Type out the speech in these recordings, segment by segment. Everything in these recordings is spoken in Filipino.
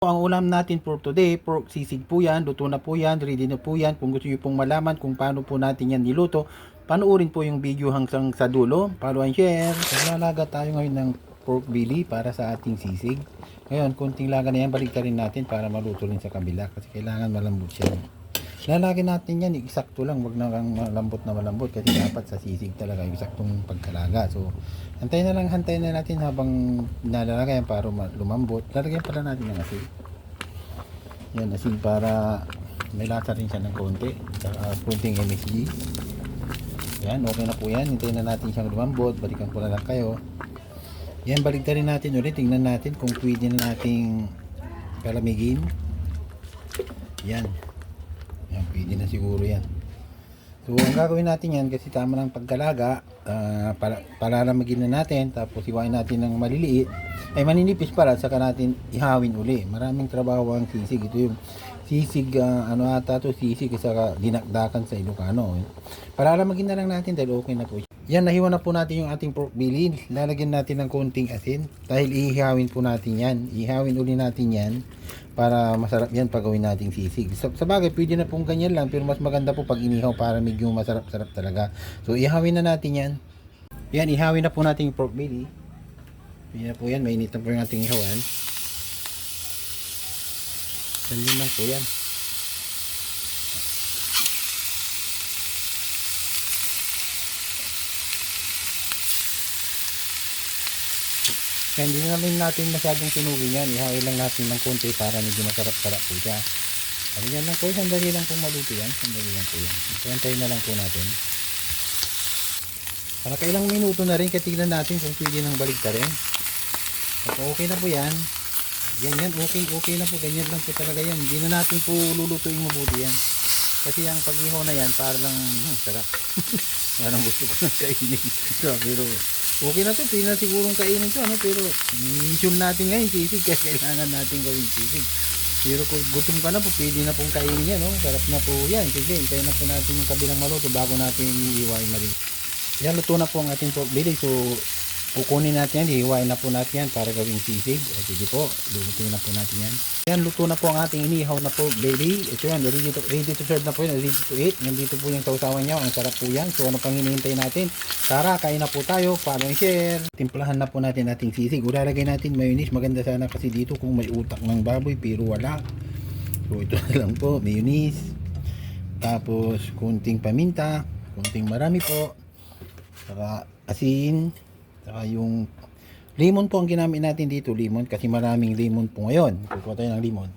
Ang ulam natin for today, pork sisig po yan, luto na po yan, ready na po yan. Kung gusto nyo pong malaman kung paano po natin yan niluto, panoorin po yung video hanggang sa dulo. Follow and share. Naglalaga tayo ngayon ng pork belly para sa ating sisig. Ngayon, kunting laga na yan, balik rin natin para maluto rin sa kabila kasi kailangan malambot siya. Lalagyan natin yan, eksakto lang, wag na kang malambot kasi dapat sa sisig talaga eksaktong pagkalaga. So, hantayin na natin habang nalalagay yan para lumambot. Lalagyan pala natin ng asin. Yan, asin para may lasa rin siya ng konti. Saka kunting MSG. Yan, okay na po yan. Hintayin na natin siyang lumambot. Balikan ko na lang kayo. Yan, balik rin natin ulit. Tingnan natin kung pwede na nating palamigin. Yan. Yan, pwede na siguro yan. So, ang gagawin natin yan kasi tama ng pagkalaga, palalamagin na natin, tapos iwain natin ng maliliit, ay maninipis para, saka natin ihawin uli. Maraming trabaho ang sisig. Ito yung sisig, sisig sa dinakdakan sa Ilocano. Palalamagin na lang natin dahil okay na po. Yan, nahiwa na po natin yung ating pork belly. Lalagyan natin ng konting asin dahil ihawin po natin yan. Ihawin uli natin yan para masarap yan pag gawin nating sisig. Sa bagay, pwede na pong ganyan lang, pero mas maganda po pag inihaw para medyo masarap-sarap talaga. So, ihawin na natin yan. Yan, ihawin na po natin yung pork belly. Yan na po yan, mainit na po yung ating ihawan. Ganyan lang po yan. Kaya hindi natin masyadong tunugin yan. Ihawin lang natin ng konti para medyo masarap-sarap po siya. Ano yan lang po, sandali lang pong maluto yan. Sandali lang po yan. Hintayin na lang po natin. Para kailang minuto na rin, katignan natin kung pwede nang balik ka rin. Okay na po yan. Yan, okay na po. Ganyan lang po talaga yan. Hindi na natin po lulutuin mabuti yan. Kasi ang pag-ihaw na yan, para lang, sarap. Parang gusto ko na kainin. Pero, okay na to, pwede na sigurong kainin to, pero mission natin ngayon, sisig, kaya kailangan natin gawin sisig. Pero kung gutom ka na po, pwede na pong kainin yan, sarap na po yan. Sige, hintayin na po natin yung kabilang maluto bago natin iiwain mali. Yan, luto na po ang ating pork belly. So, kukunin natin yan, iiwain na po natin yan para gawing sisig. Sige po, lulutuin na po natin yan. Yan, luto na po ang ating inihaw na pork belly. Ito yan, ready to serve na po yan, ready to eat. Yan, dito po yung sausawan niya, ang sarap po yan. So, ano pang hinihintay natin? Tara, kain na po tayo, follow and share. Timplahan na po natin ating sisig. Ulalagay natin mayonnaise, maganda sana kasi dito kung may utak ng baboy, pero wala. So, ito na lang po, mayonnaise. Tapos, kunting paminta, kunting marami po. Saka asin, saka yung lemon po ang ginamit natin dito, lemon, kasi maraming lemon po ngayon. Kukuha tayo ng lemon.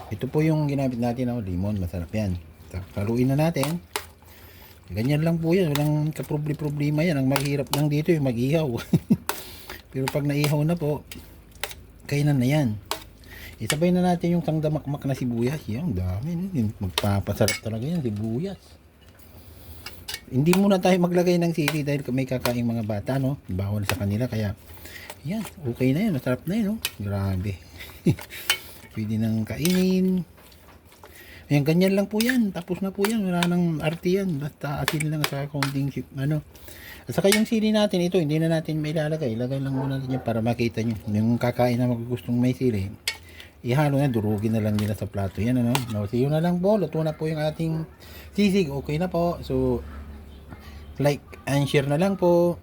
Ito po yung ginamit natin, lemon, masarap yan. Haluin na natin. Ganyan lang po yan, walang kaproblema yan. Ang maghirap lang dito yung mag-ihaw. Pero pag naihaw na po, kainan na yan. Isabay na natin yung tangdamakmak na sibuyas. Yan, dami. Magpapasarap talaga yan, sibuyas. Hindi muna tayo maglagay ng sili dahil may kakaing mga bata, bawal sa kanila. Kaya, yan, okay na yan. Masarap na yan, Grabe. Pwede nang kainin. Ayan, ganyan lang po yan. Tapos na po yan. Wala nang arte yan. Basta asin lang sa konting At saka yung sili natin, ito, hindi na natin may ilalagay. Ilagay lang muna natin yan para makita nyo. Yung kakain na magugustong may sili, ihalo na, durugin na lang nila sa plato yan, see you na lang po, luto na po yung ating sisig, okay na po. So, like and share na lang po.